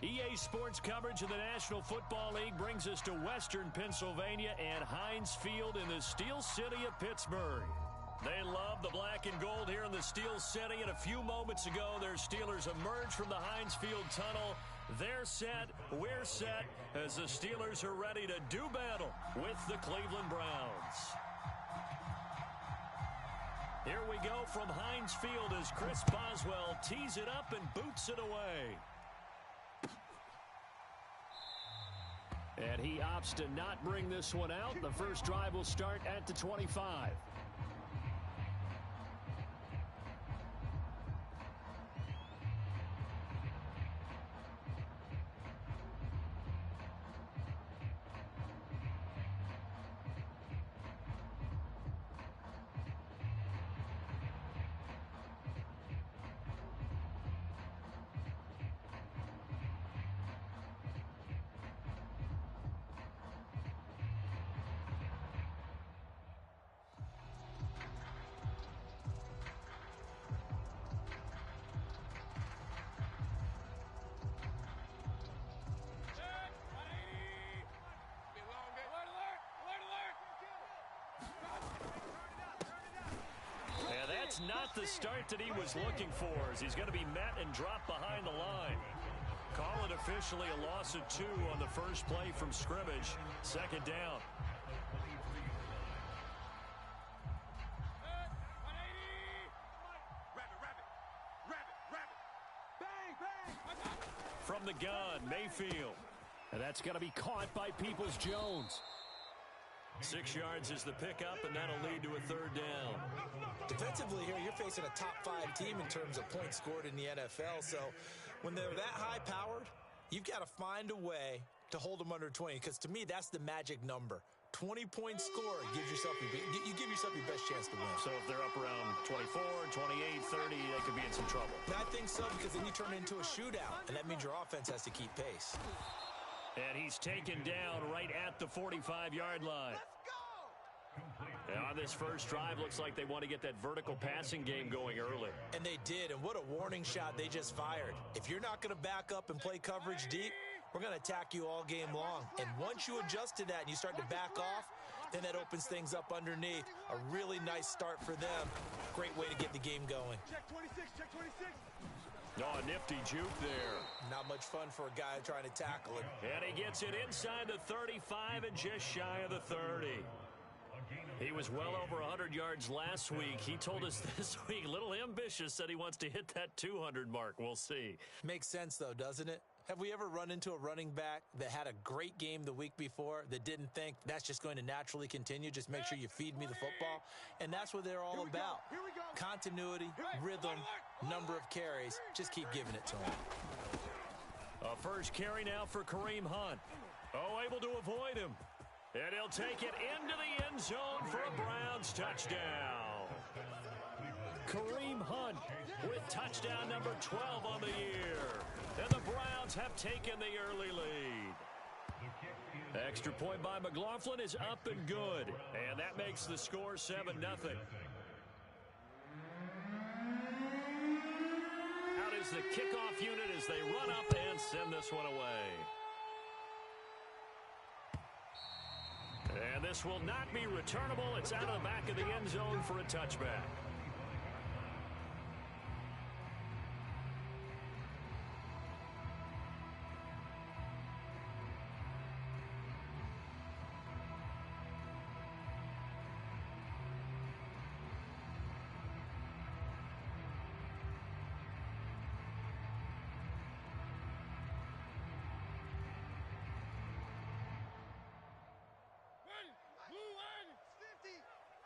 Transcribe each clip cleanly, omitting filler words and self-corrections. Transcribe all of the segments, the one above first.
EA Sports coverage of the National Football League brings us to Western Pennsylvania and Heinz Field in the Steel City of Pittsburgh. They love the black and gold here in the Steel City, and a few moments ago, their Steelers emerged from the Heinz Field tunnel. They're set, we're set, as the Steelers are ready to do battle with the Cleveland Browns. Here we go from Heinz Field as Chris Boswell tees it up and boots it away. And he opts to not bring this one out. The first drive will start at the 25. Not the start that he was looking for, as he's going to be met and dropped behind the line. Call it officially a loss of 2 on the first play from scrimmage. Second down. From the gun, Mayfield. And that's going to be caught by Peoples-Jones. 6 yards is the pickup, and that'll lead to a third down. Defensively here, you're facing a top-5 team in terms of points scored in the NFL. So when they're that high-powered, you've got to find a way to hold them under 20, because to me, that's the magic number. 20-point score gives yourself you give yourself your best chance to win. So if they're up around 24, 28, 30, they could be in some trouble. And I think so, because then you turn it into a shootout, and that means your offense has to keep pace. And he's taken down right at the 45-yard line. Let's go! And on this first drive, looks like they want to get that vertical passing game going early. And they did, and what a warning shot they just fired. If you're not going to back up and play coverage deep, we're going to attack you all game long. And once you adjust to that and you start to back off, then that opens things up underneath. A really nice start for them. Great way to get the game going. Check 26, check 26. Oh, a nifty juke there. Not much fun for a guy trying to tackle him. And he gets it inside the 35 and just shy of the 30. He was well over 100 yards last week. He told us this week, a little ambitious, said he wants to hit that 200 mark. We'll see. Makes sense, though, doesn't it? Have we ever run into a running back that had a great game the week before that didn't think that's just going to naturally continue? Just make sure you feed me the football. And that's what they're all about. Continuity, rhythm, number of carries. Just keep giving it to him. A first carry now for Kareem Hunt. Oh, able to avoid him. And he'll take it into the end zone for a Browns touchdown. Kareem Hunt with touchdown number 12 on the year. And the Browns have taken the early lead. Extra point by McLaughlin is up and good. And that makes the score 7-0. Out is the kickoff unit as they run up and send this one away. And this will not be returnable. It's out of the back of the end zone for a touchback.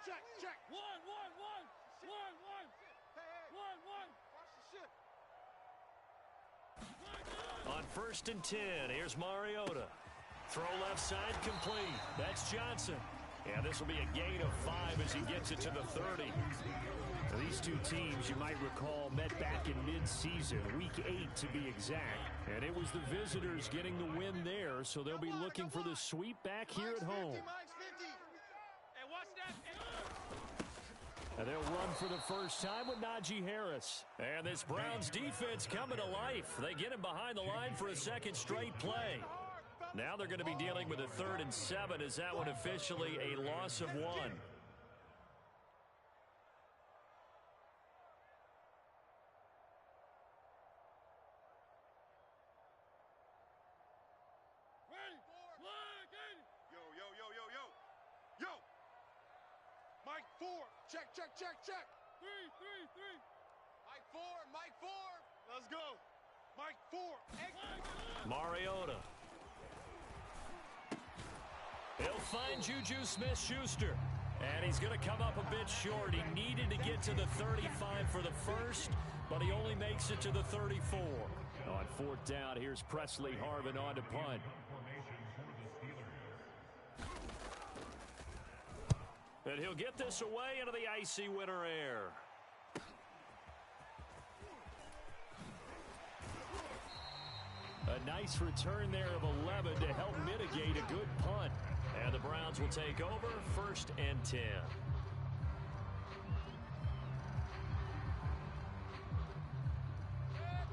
Check, check. One. On 1st and 10, here's Mariota. Throw left side complete. That's Johnson. Yeah, this will be a gain of 5 as he gets it to the 30. Now, these two teams, you might recall, met back in mid-season, week 8 to be exact. And it was the visitors getting the win there, so they'll be looking for the sweep back here at home. And they'll run for the first time with Najee Harris. And this Browns defense coming to life. They get him behind the line for a second straight play. Now they're going to be dealing with a 3rd and 7. Is that one officially a loss of 1? Mike 4. Check. Mike 4. Let's go. Mike 4. Mariota. He'll find Juju Smith-Schuster. And he's going to come up a bit short. He needed to get to the 35 for the first, but he only makes it to the 34. On 4th down, here's Presley Harvin on to punt. And he'll get this away into the icy winter air. A nice return there of 11 to help mitigate a good punt. And the Browns will take over 1st and 10.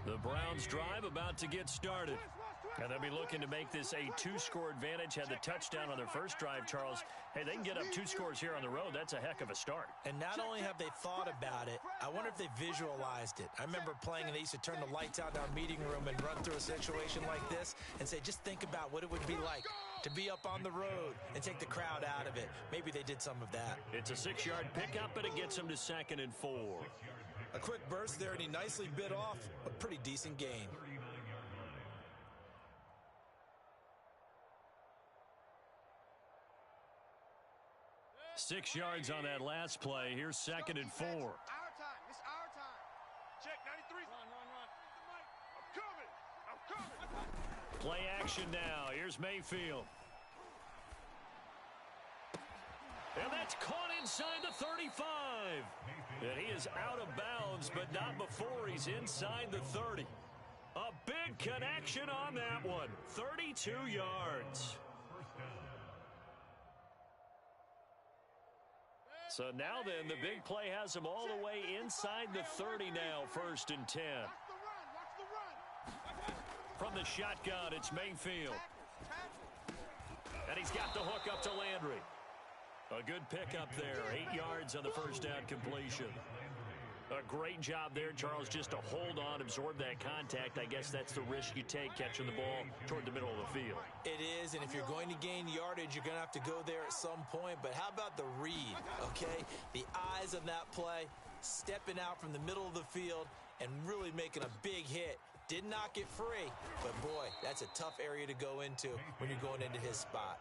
The Browns drive about to get started. And they'll be looking to make this a 2-score advantage. Had the touchdown on their first drive, Charles. Hey, they can get up 2 scores here on the road. That's a heck of a start. And not only have they thought about it, I wonder if they visualized it. I remember playing and they used to turn the lights out in our meeting room and run through a situation like this and say, just think about what it would be like to be up on the road and take the crowd out of it. Maybe they did some of that. It's a 6-yard pickup, and it gets them to 2nd and 4. A quick burst there, and he nicely bit off a pretty decent gain. Six yards on that last play. Here's 2nd and 4. Our time. It's our time. Check 93. Run. I'm coming. Play action now. Here's Mayfield. And that's caught inside the 35. And he is out of bounds, but not before he's inside the 30. A big connection on that one. 32 yards. So now then, the big play has him all the way inside the 30 now, 1st and 10. Watch the run. From the shotgun, it's Mayfield. And he's got the hook up to Landry. A good pickup there, 8 yards on the first down completion. A great job there, Charles, just to hold on, absorb that contact. I guess that's the risk you take catching the ball toward the middle of the field. It is, and if you're going to gain yardage, you're going to have to go there at some point. But how about the read, okay? The eyes of that play, stepping out from the middle of the field and really making a big hit. Did not get free, but boy, that's a tough area to go into when you're going into his spot.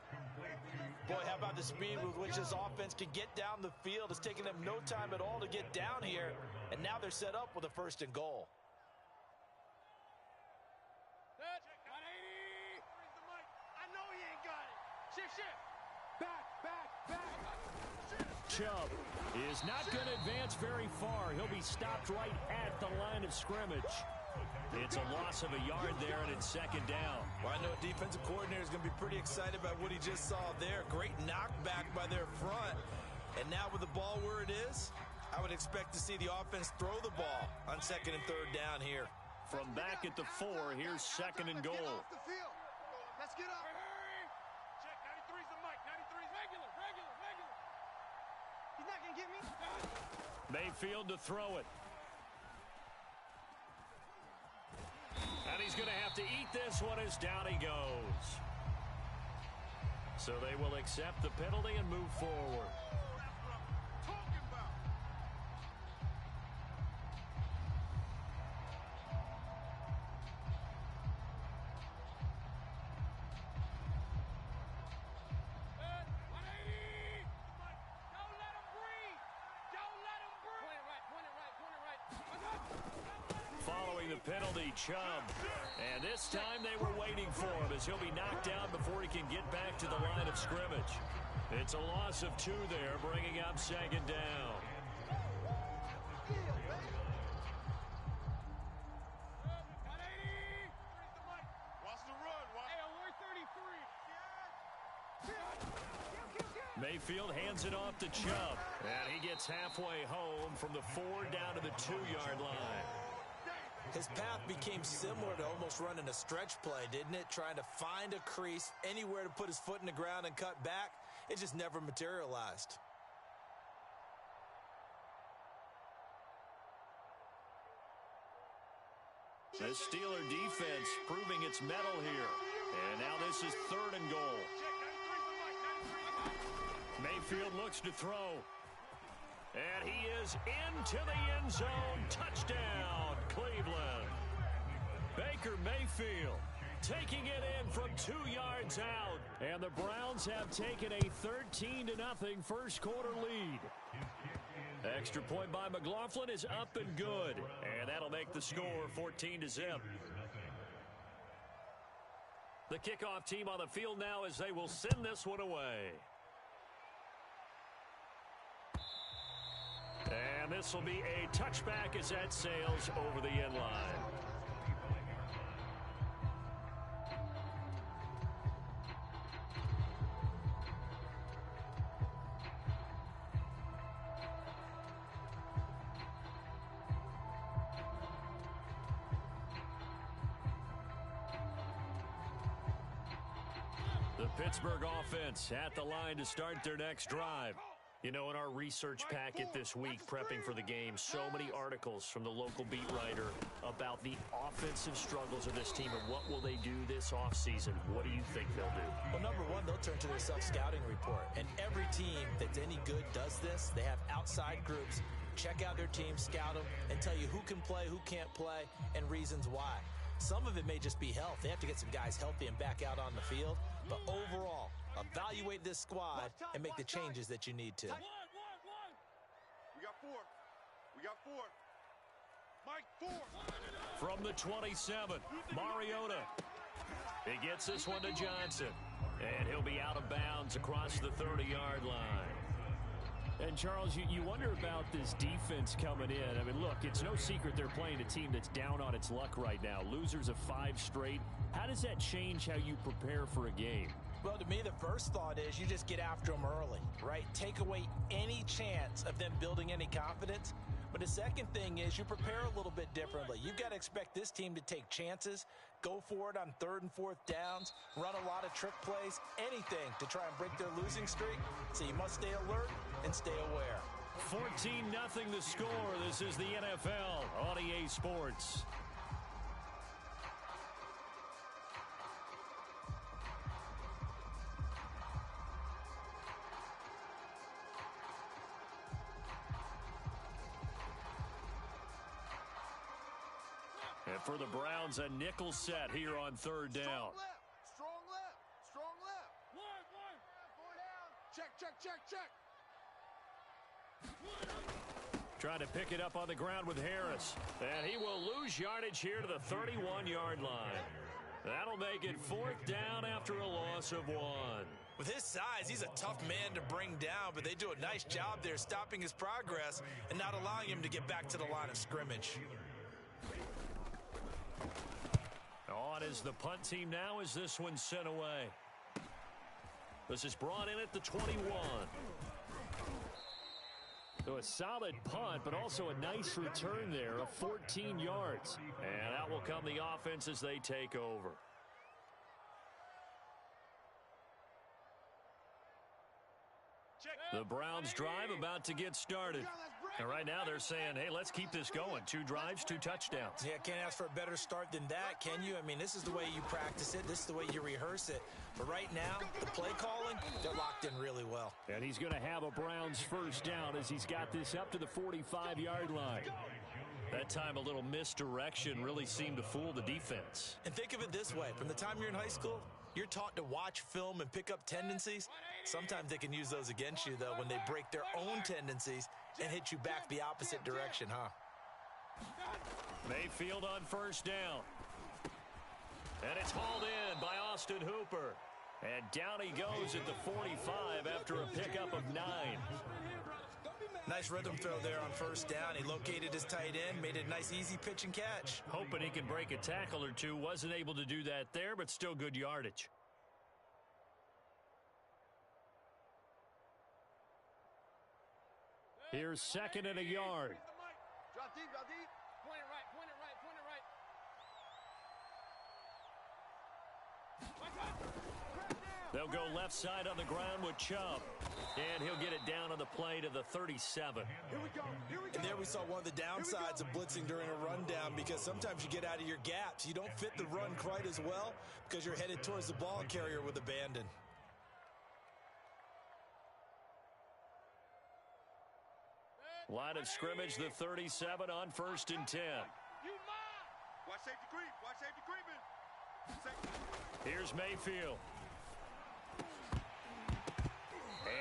Boy, how about the speed with which this offense can get down the field? It's taking them no time at all to get down here, and now they're set up with a 1st and goal. I know he ain't got it. Shift. Back. Chubb is not going to advance very far. He'll be stopped right at the line of scrimmage. It's a loss of a yard there, and it's 2nd down. Well, I know a defensive coordinator is going to be pretty excited about what he just saw there. Great knockback by their front. And now with the ball where it is, I would expect to see the offense throw the ball on 2nd and 3rd down here. From back at the 4, here's 2nd and goal. Let's get up. Check 93's the mic. 93's regular. He's not going to get me. Mayfield to throw it. And he's going to have to eat this one as down he goes. So they will accept the penalty and move forward. Penalty, Chubb. And this time they were waiting for him as he'll be knocked down before he can get back to the line of scrimmage. It's a loss of 2 there, bringing up 2nd down. Watch the run. Hey, we're 33. Mayfield hands it off to Chubb. And he gets halfway home from the 4 down to the 2-yard line. His path became similar to almost running a stretch play, didn't it? Trying to find a crease, anywhere to put his foot in the ground and cut back. It just never materialized. The Steeler defense proving its mettle here. And now this is 3rd and goal. Mayfield looks to throw. And he is into the end zone. Touchdown, Cleveland. Baker Mayfield taking it in from 2 yards out. And the Browns have taken a 13-0 first quarter lead. Extra point by McLaughlin is up and good. And that'll make the score 14-0. The kickoff team on the field now as they will send this one away. And this will be a touchback as that sails over the end line. The Pittsburgh offense at the line to start their next drive. You know, in our research packet this week, prepping for the game, so many articles from the local beat writer about the offensive struggles of this team and what will they do this offseason. What do you think they'll do? Well, number one, they'll turn to their self-scouting report. And every team that's any good does this. They have outside groups. Check out their team, scout them, and tell you who can play, who can't play, and reasons why. Some of it may just be health. They have to get some guys healthy and back out on the field. But overall, evaluate this squad and make the changes that you need to. We got 4. We got 4. Mike, 4. From the 27, Mariota. He gets this one to Johnson. And he'll be out of bounds across the 30-yard line. And, Charles, you wonder about this defense coming in. I mean, look, it's no secret they're playing a team that's down on its luck right now. Losers of 5 straight. How does that change how you prepare for a game? Well, to me, the first thought is you just get after them early, right? Take away any chance of them building any confidence. But the second thing is you prepare a little bit differently. You've got to expect this team to take chances, go for it on 3rd and 4th downs, run a lot of trick plays, anything to try and break their losing streak. So you must stay alert and stay aware. 14-0 the score. This is the NFL on EA Sports. And for the Browns, a nickel set here on 3rd down. Strong left. Strong left. One. 4 down. Check. Trying to pick it up on the ground with Harris. And he will lose yardage here to the 31-yard line. That'll make it 4th down after a loss of 1. With his size, he's a tough man to bring down, but they do a nice job there stopping his progress and not allowing him to get back to the line of scrimmage. On is the punt team now as this one's sent away. This is brought in at the 21. So a solid punt, but also a nice return there of 14 yards. And out will come the offense as they take over. The Browns drive about to get started. And right now they're saying, hey, let's keep this going. 2 drives, 2 touchdowns. Yeah, can't ask for a better start than that, can you? I mean, this is the way you practice it. This is the way you rehearse it. But right now, the play calling, they're locked in really well. And he's going to have a Browns first down as he's got this up to the 45-yard line. That time a little misdirection really seemed to fool the defense. And think of it this way. From the time you're in high school, you're taught to watch film and pick up tendencies. Sometimes they can use those against you, though, when they break their own tendencies and hit you back the opposite direction, huh? Mayfield on first down. And it's hauled in by Austin Hooper. And down he goes at the 45 after a pickup of 9. Nice rhythm throw there on first down. He located his tight end, made it a nice easy pitch and catch. Hoping he can break a tackle or two. Wasn't able to do that there, but still good yardage. Here's second and a yard. Drop deep, drop deep. Point it right, point it right, point it right. They'll go left side on the ground with Chubb. And he'll get it down on the play to the 37. Here we go, here we go. And there we saw one of the downsides of blitzing during a rundown, because sometimes you get out of your gaps. You don't fit the run quite as well because you're headed towards the ball carrier with abandon. Line of scrimmage, the 37 on 1st and 10. You mine. Watch safety creep, watch safety creeping. Here's Mayfield.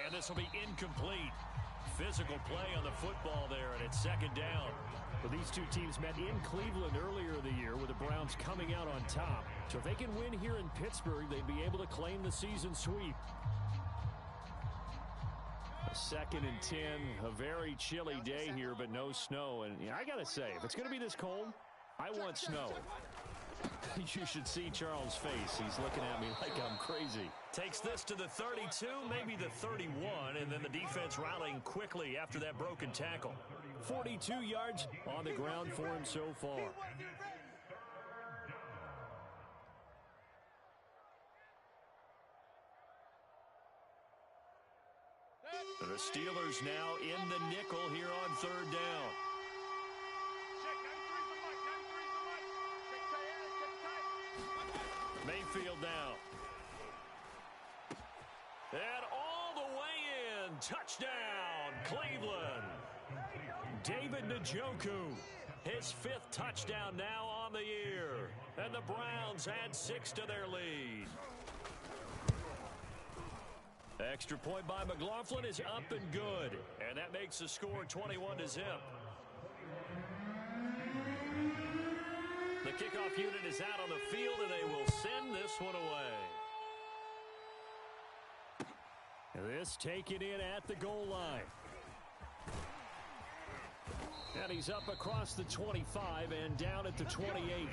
And this will be incomplete. Physical play on the football there, and it's second down. Well, these two teams met in Cleveland earlier in the year with the Browns coming out on top. So if they can win here in Pittsburgh, they'd be able to claim the season sweep. A 2nd and 10, a very chilly day here, but no snow. And I got to say, if it's going to be this cold, I want snow. You should see Charles' face. He's looking at me like I'm crazy. Takes this to the 32, maybe the 31, and then the defense rallying quickly after that broken tackle. 42 yards on the ground for him so far. The Steelers now in the nickel here on 3rd down. Mayfield now. And all the way in. Touchdown, Cleveland. David Njoku. His 5th touchdown now on the year. And the Browns add 6 to their lead. Extra point by McLaughlin is up and good. And that makes the score 21-0. The kickoff unit is out on the field, and they will send this one away. This taken in at the goal line. And he's up across the 25 and down at the 28.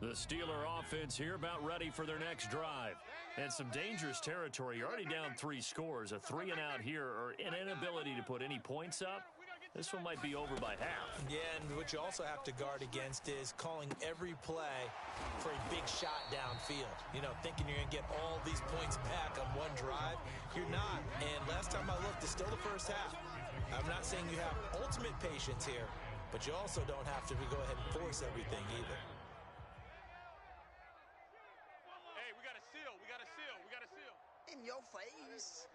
The Steeler offense here about ready for their next drive. And some dangerous territory. You're already down 3 scores. A 3 and out here, or an inability to put any points up. This one might be over by half. Yeah, and what you also have to guard against is calling every play for a big shot downfield. You know, thinking you're going to get all these points back on one drive. You're not. And last time I looked, it's still the first half. I'm not saying you have ultimate patience here, but you also don't have to go ahead and force everything either. In your face.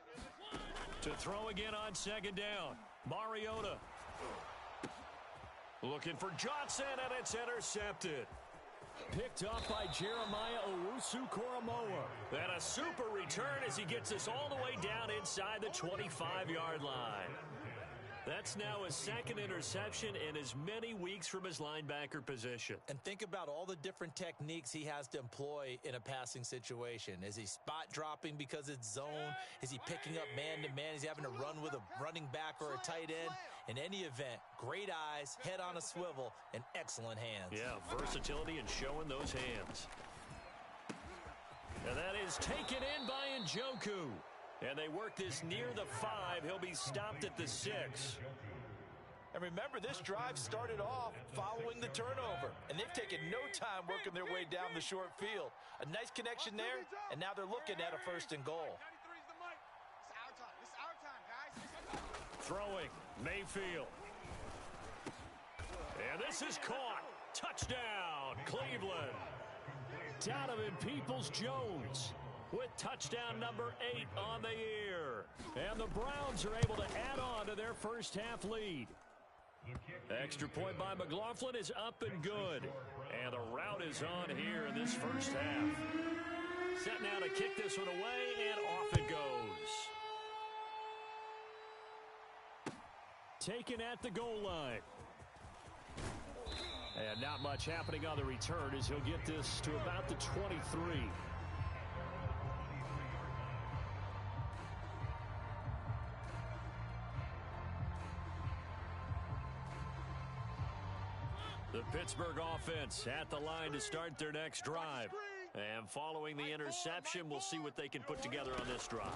To throw again on 2nd down. Mariota. Looking for Johnson, and it's intercepted. Picked up by Jeremiah Owusu-Koramoah. And a super return as he gets us all the way down inside the 25-yard line. That's now his 2nd interception in as many weeks from his linebacker position. And think about all the different techniques he has to employ in a passing situation. Is he spot dropping because it's zone? Is he picking up man-to-man? Is he having to run with a running back or a tight end? In any event, great eyes, head on a swivel, and excellent hands. Yeah, versatility and showing those hands. And that is taken in by Njoku. And they work this near the 5. He'll be stopped at the 6. And remember, this drive started off following the turnover. And they've taken no time working their way down the short field. A nice connection there, and now they're looking at a 1st and goal. It's our time. It's our time, guys. Throwing, Mayfield. And this is caught. Touchdown, Cleveland. Donovan Peoples-Jones with touchdown number 8 on the year. And the Browns are able to add on to their first half lead. Extra point by McLaughlin is up and good. And the route is on here in this first half. Set now to kick this one away, and off it goes. Taken at the goal line. And not much happening on the return as he'll get this to about the 23. The Pittsburgh offense at the line to start their next drive. And following the interception, we'll see what they can put together on this drive.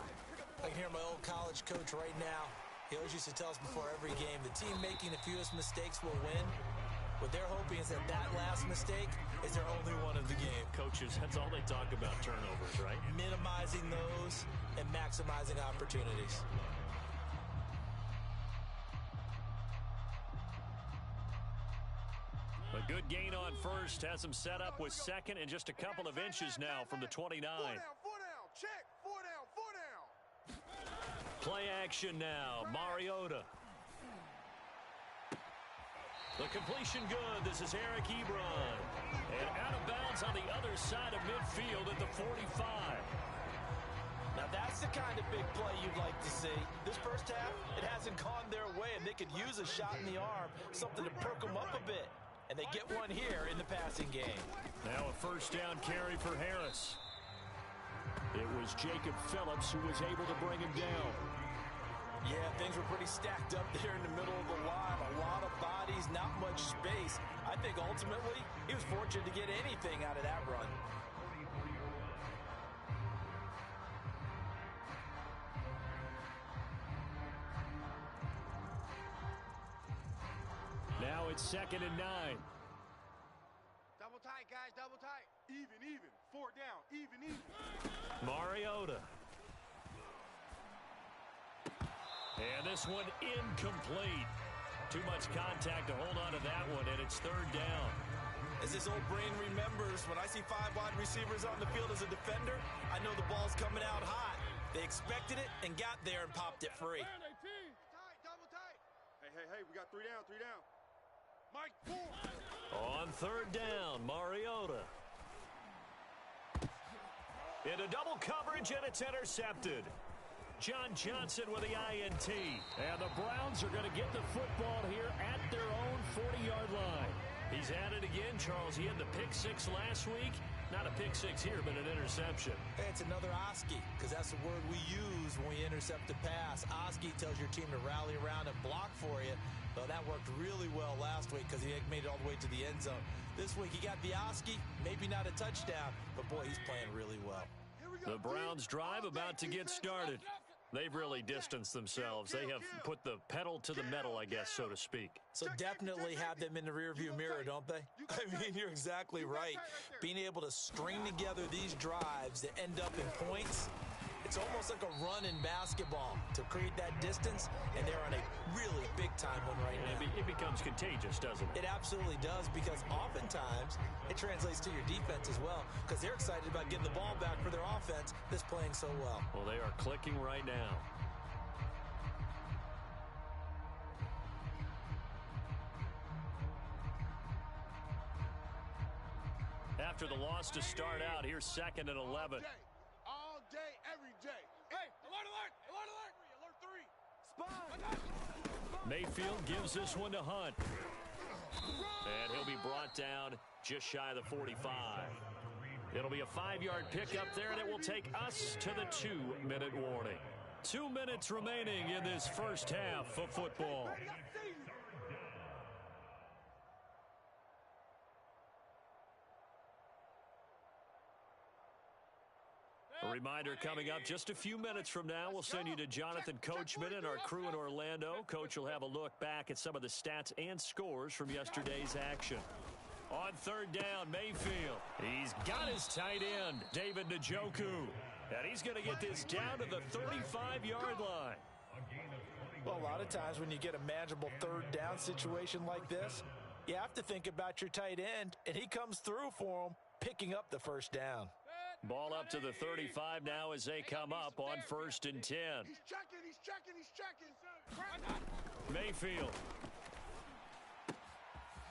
I can hear my old college coach right now. He always used to tell us before every game, the team making the fewest mistakes will win. What they're hoping is that last mistake is their only one of the game. Coaches, that's all they talk about, turnovers, right? Minimizing those and maximizing opportunities. A good gain on first, has him set up with second and just a couple of inches now from the 29. 4 down, check, 4 down. Play action now, Mariota. The completion good. This is Eric Ebron. And out of bounds on the other side of midfield at the 45. Now that's the kind of big play you'd like to see. This first half, it hasn't gone their way, and they could use a shot in the arm, something to perk them up a bit. And they get one here in the passing game. Now a first down carry for Harris. It was Jacob Phillips who was able to bring him down. Yeah, things were pretty stacked up there in the middle of the line. A lot of bodies, not much space. I think ultimately he was fortunate to get anything out of that run. Now it's 2nd and 9. Double tight, guys, double tight. Even. 4 down, even. Mariota. And this one incomplete. Too much contact to hold on to that one, and it's 3rd down. As this old brain remembers, when I see 5 wide receivers on the field as a defender, I know the ball's coming out hot. They expected it and got there and popped it free. Tight, double tight. Hey, we got 3 down. Mike, 4. On 3rd down, Mariota. Into double coverage, and it's intercepted. John Johnson with the INT. And the Browns are going to get the football here at their own 40-yard line. He's at it again, Charles. He had the pick 6 last week. Not a pick 6 here, but an interception. Hey, it's another Oski, because that's the word we use when we intercept a pass. Oski tells your team to rally around and block for you. Well, that worked really well last week because he made it all the way to the end zone. This week, he got the Oski, maybe not a touchdown, but boy, he's playing really well. The Browns drive about to get started. They've really distanced themselves. They have put the pedal to the metal, I guess, so to speak. So definitely have them in the rearview mirror, don't they? I mean, you're exactly right. Being able to string together these drives that end up in points, it's almost like a run in basketball to create that distance, and they're on a really big-time one right now. It becomes contagious, doesn't it? It absolutely does, because oftentimes it translates to your defense as well, because they're excited about getting the ball back for their offense that's playing so well. Well, they are clicking right now. After the loss to start out, here's 2nd and 11. All day, every day. Hey, alert 3. Spy. Mayfield gives this one to Hunt. And he'll be brought down just shy of the 45. It'll be a 5-yard pickup there, and it will take us to the 2-minute warning. 2 minutes remaining in this first half of football. A reminder coming up just a few minutes from now, we'll send you to Jonathan Coachman and our crew in Orlando. Coach will have a look back at some of the stats and scores from yesterday's action. On 3rd down, Mayfield. He's got his tight end, David Njoku. And he's going to get this down to the 35-yard line. Well, a lot of times when you get a manageable 3rd down situation like this, you have to think about your tight end, and he comes through for him, picking up the 1st down. Ball up to the 35 now as they come up on 1st and 10. He's checking. Mayfield.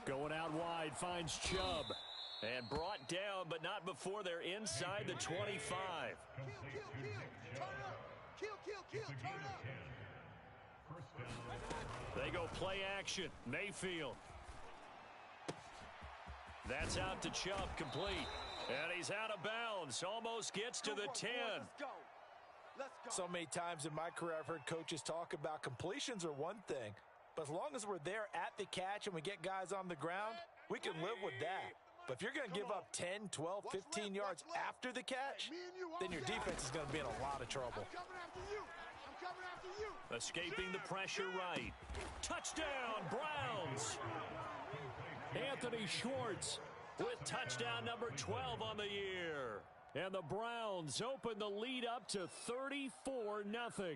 Going out wide, finds Chubb. And brought down, but not before they're inside the 25. Kill. Turn up. Kill. Turn up. They go play action. Mayfield. That's out to Chubb, complete. And he's out of bounds. Almost gets to the 10. Let's go. So many times in my career I've heard coaches talk about completions are one thing, but as long as we're there at the catch and we get guys on the ground, we can live with that. But if you're going to give up 10, 12, 15 yards after the catch, then your defense is going to be in a lot of trouble. I'm coming after you. I'm coming after you. Escaping the pressure right. Touchdown, Browns. Anthony Schwartz with touchdown number 12 on the year. And the Browns open the lead up to 34-0.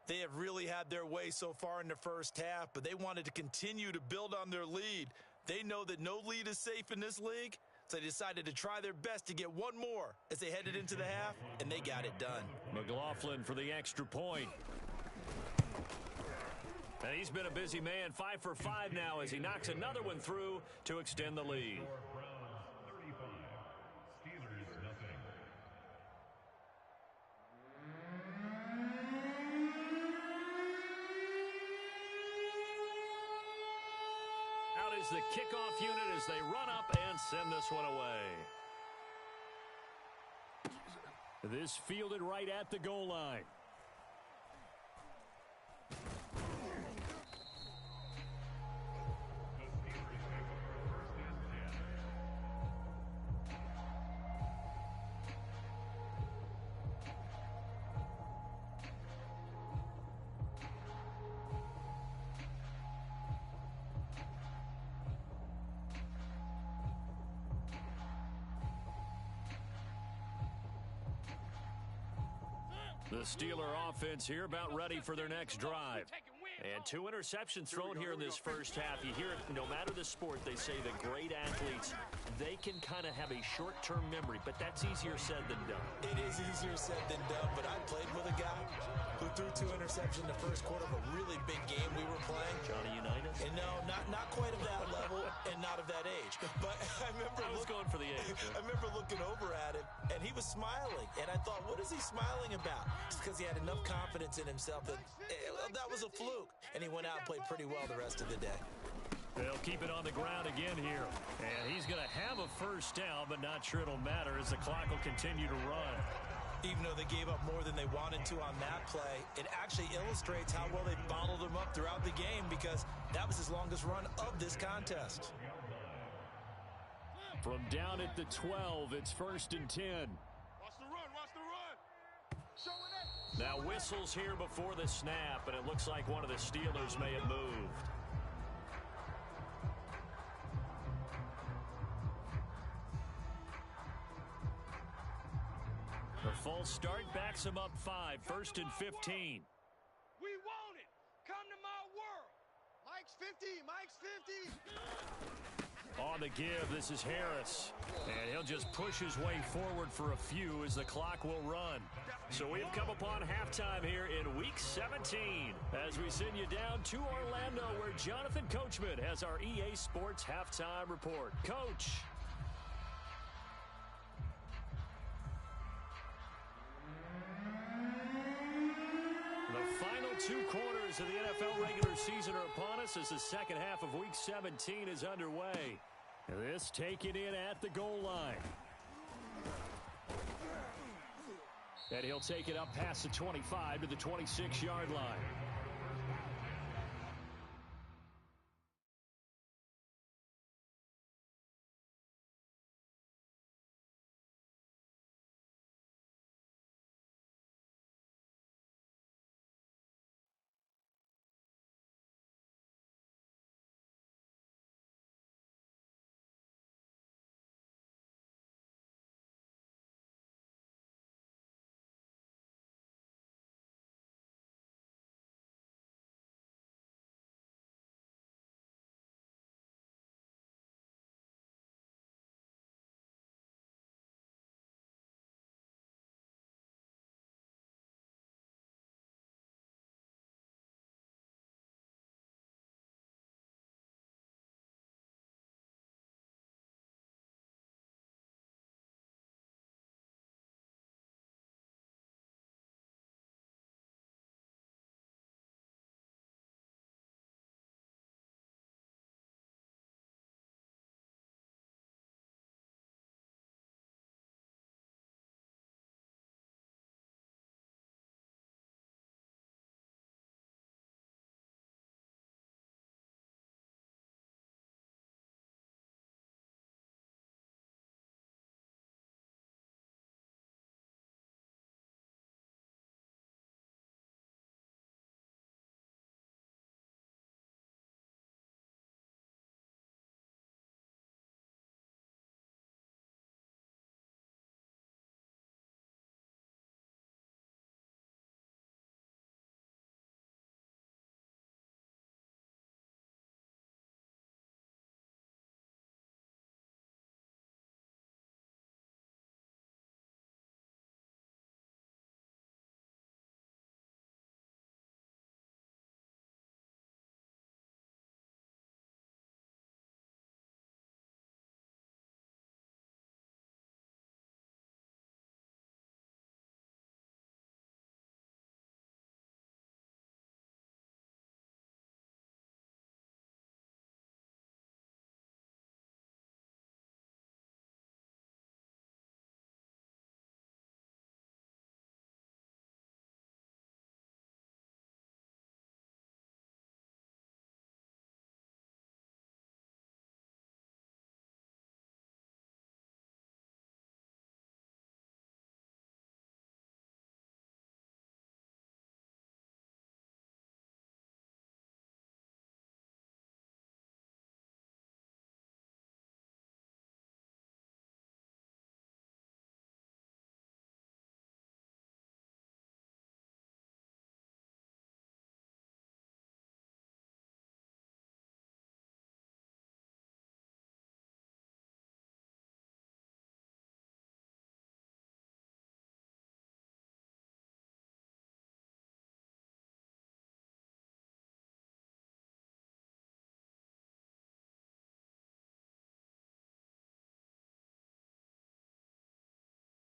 They have really had their way so far in the first half, but they wanted to continue to build on their lead. They know that no lead is safe in this league, so they decided to try their best to get one more as they headed into the half, and they got it done. McLaughlin for the extra point. And he's been a busy man, 5 for 5 now as he knocks another one through to extend the lead. Out is the kickoff unit as they run up and send this one away. This fielded right at the goal line. The Steeler offense here about ready for their next drive. And 2 interceptions thrown here in this first half. You hear it, no matter the sport, they say that great athletes, they can kind of have a short-term memory, but that's easier said than done. It is easier said than done, but I played with a guy who threw 2 interceptions in the first quarter of a really big game we were playing. Johnny Unitas? And no, not quite of that level and not of that age. But I was going for the age. I remember looking over at him, and he was smiling. And I thought, what is he smiling about? It's because he had enough confidence in himself that that was a fluke. And he went out and played pretty well the rest of the day. They'll keep it on the ground again here. And he's going to have a first down, but not sure it'll matter as the clock will continue to run. Even though they gave up more than they wanted to on that play, it actually illustrates how well they bottled them up throughout the game because that was his longest run of this contest. From down at the 12, it's 1st and 10. Watch the run. Watch the run. Showing it. Now whistles here before the snap, and it looks like one of the Steelers may have moved. The false start backs him up 5, 1st and 15. We want it. Come to my world. Mike's 50. Mike's 50. On the give, this is Harris. And he'll just push his way forward for a few as the clock will run. So we have come upon halftime here in Week 17 as we send you down to Orlando where Jonathan Coachman has our EA Sports Halftime Report. Coach. The final 2 quarters of the NFL regular season are upon us as the second half of Week 17 is underway. This taken in at the goal line. And he'll take it up past the 25 to the 26-yard line.